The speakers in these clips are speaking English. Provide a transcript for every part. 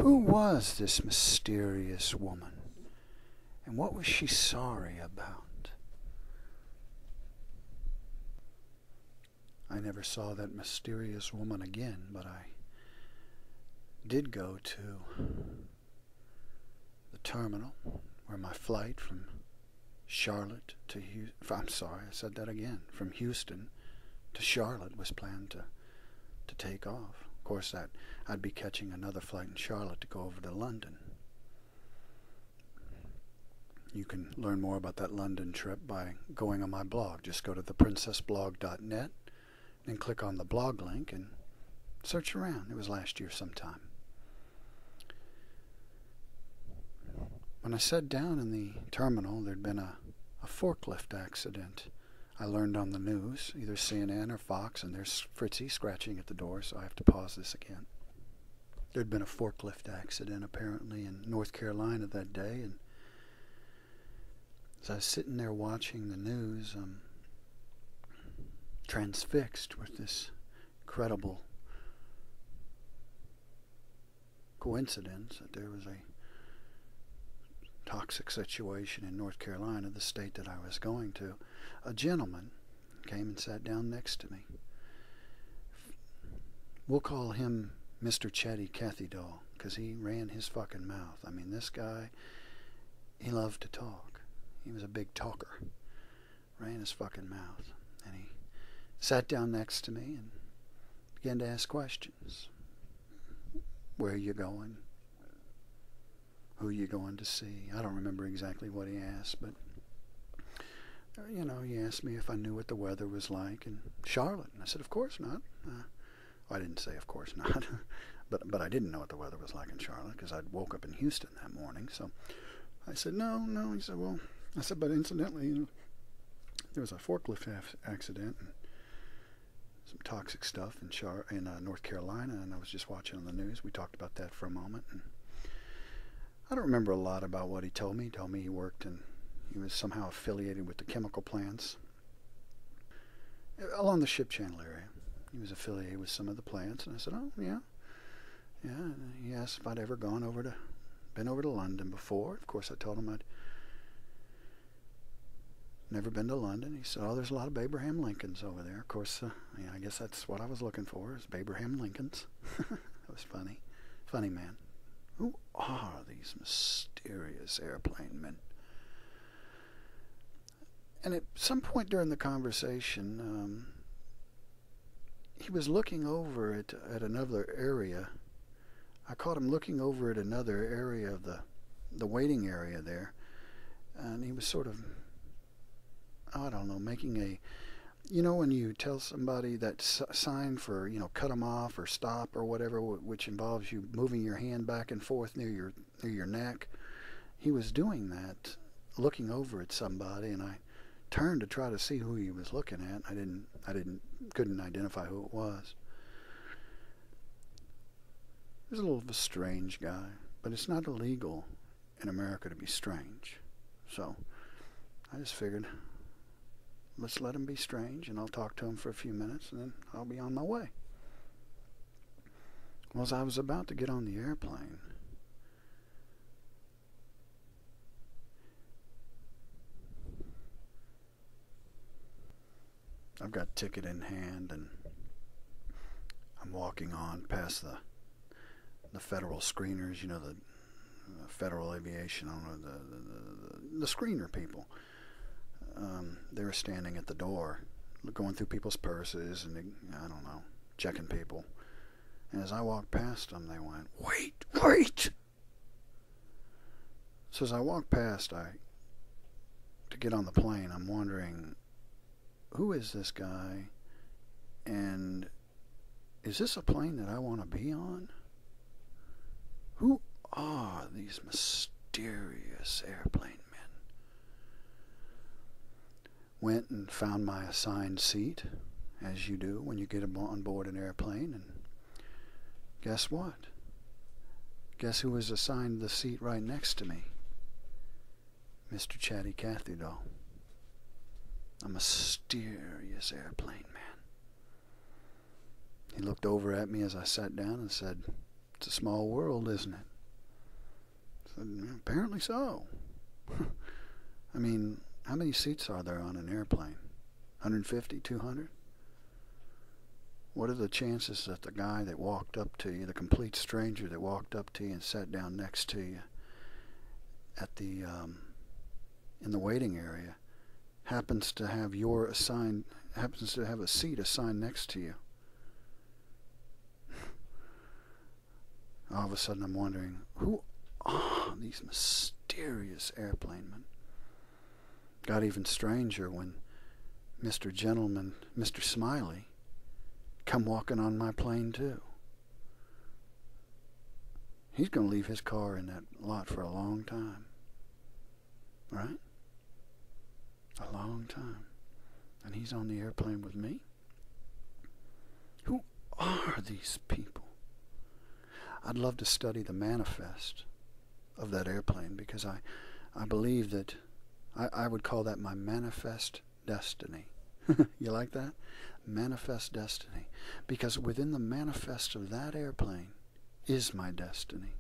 Who was this mysterious woman? And what was she sorry about? I never saw that mysterious woman again, but I did go to the terminal where my flight from Charlotte to Houston, I'm sorry, I said that again, from Houston to Charlotte was planned to take off. Of course, that I'd be catching another flight in Charlotte to go over to London. You can learn more about that London trip by going on my blog. Just go to theprincessblog.net and click on the blog link and search around. It was last year sometime. When I sat down in the terminal, there'd been a forklift accident. I learned on the news, either CNN or Fox, and there's Fritzy scratching at the door, so I have to pause this again. There'd been a forklift accident apparently in North Carolina that day, and as I was sitting there watching the news, transfixed with this incredible coincidence that there was a toxic situation in North Carolina, the state that I was going to. A gentleman came and sat down next to me. We'll call him Mr. Chatty Cathy Doll, because he ran his fucking mouth. I mean, this guy, he loved to talk. He was a big talker. Ran his fucking mouth. And he sat down next to me and began to ask questions. Where are you going? Who are you going to see? I don't remember exactly what he asked, but he asked me if I knew what the weather was like in Charlotte. And I said, of course not. I didn't say of course not, but I didn't know what the weather was like in Charlotte because I'd woke up in Houston that morning. So I said, no. He said, well, I said, but incidentally, there was a forklift accident and some toxic stuff in North Carolina, and I was just watching on the news. We talked about that for a moment, and I don't remember a lot about what he told me. He told me he worked and he was somehow affiliated with the chemical plants along the ship channel area. He was affiliated with some of the plants, and I said, oh, yeah. And he asked if I'd ever been over to London before. Of course, I told him I'd never been to London. He said, oh, there's a lot of Abraham Lincolns over there. Of course, I guess that's what I was looking for, is Abraham Lincolns. That was funny. Funny man. Who are these mysterious airplane men? And at some point during the conversation, he was looking over at another area. I caught him looking over at another area of the waiting area there. And he was sort of, I don't know, making a, when you tell somebody that sign for, cut them off or stop or whatever, which involves you moving your hand back and forth near your neck. He was doing that, looking over at somebody, and I turned to try to see who he was looking at. Couldn't identify who it was. He was a little of a strange guy, but it's not illegal in America to be strange. So I just figured, let's let him be strange, and I'll talk to him for a few minutes, and then I'll be on my way. Well, as I was about to get on the airplane, I've got ticket in hand, and I'm walking on past the federal screeners, the Federal Aviation, I don't know, the screener people. They were standing at the door, going through people's purses and, checking people. And as I walked past them, they went, wait! So as I walked past, to get on the plane, I'm wondering, who is this guy? And is this a plane that I want to be on? Who are these mysterious airplane men? Went and found my assigned seat, as you do when you get on board an airplane, and guess what? Guess who was assigned the seat right next to me? Mr. Chatty Cathy Doll. A mysterious airplane man. He looked over at me as I sat down and said, it's a small world, isn't it? Apparently so. I mean, how many seats are there on an airplane? 150, 200? What are the chances that the guy that walked up to you, the complete stranger that walked up to you and sat down next to you at the in the waiting area, happens to have a seat assigned next to you? All of a sudden I'm wondering, who are these mysterious airplanemen? Got even stranger when Mr. Gentleman, Mr. Smiley, come walking on my plane too. He's going to leave his car in that lot for a long time. Right? A long time. And he's on the airplane with me? Who are these people? I'd love to study the manifest of that airplane, because I believe that I would call that my manifest destiny. You like that? Manifest destiny. Because within the manifest of that airplane is my destiny.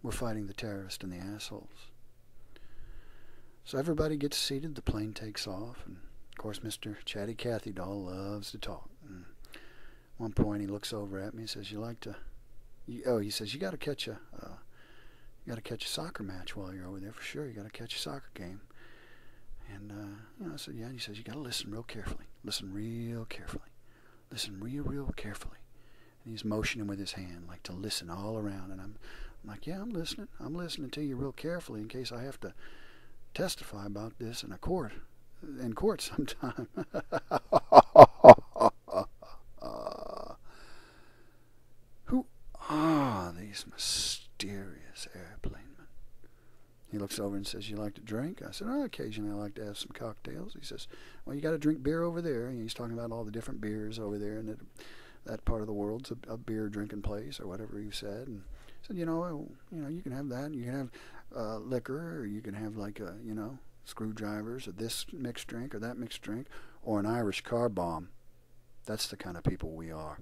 We're fighting the terrorists and the assholes. So everybody gets seated, the plane takes off, and of course Mr. Chatty Cathy Doll loves to talk. And at one point he looks over at me and says, he says, you got to catch a soccer match while you're over there for sure. You got to catch a soccer game. And I said, yeah. And he says, you got to listen real carefully. Listen real carefully. Listen real carefully. And he's motioning with his hand, like to listen all around. And I'm like, yeah, I'm listening. I'm listening to you real carefully in case I have to testify about this in court sometime. Who are these mysterious airplanemen? He looks over and says, you like to drink? I said, oh, occasionally I like to have some cocktails. He says, well, you got to drink beer over there. And he's talking about all the different beers over there, and that part of the world's a beer drinking place, or whatever he said. And I said, you can have that. You can have liquor, or you can have screwdrivers, or this mixed drink, or that mixed drink, or an Irish car bomb. That's the kind of people we are.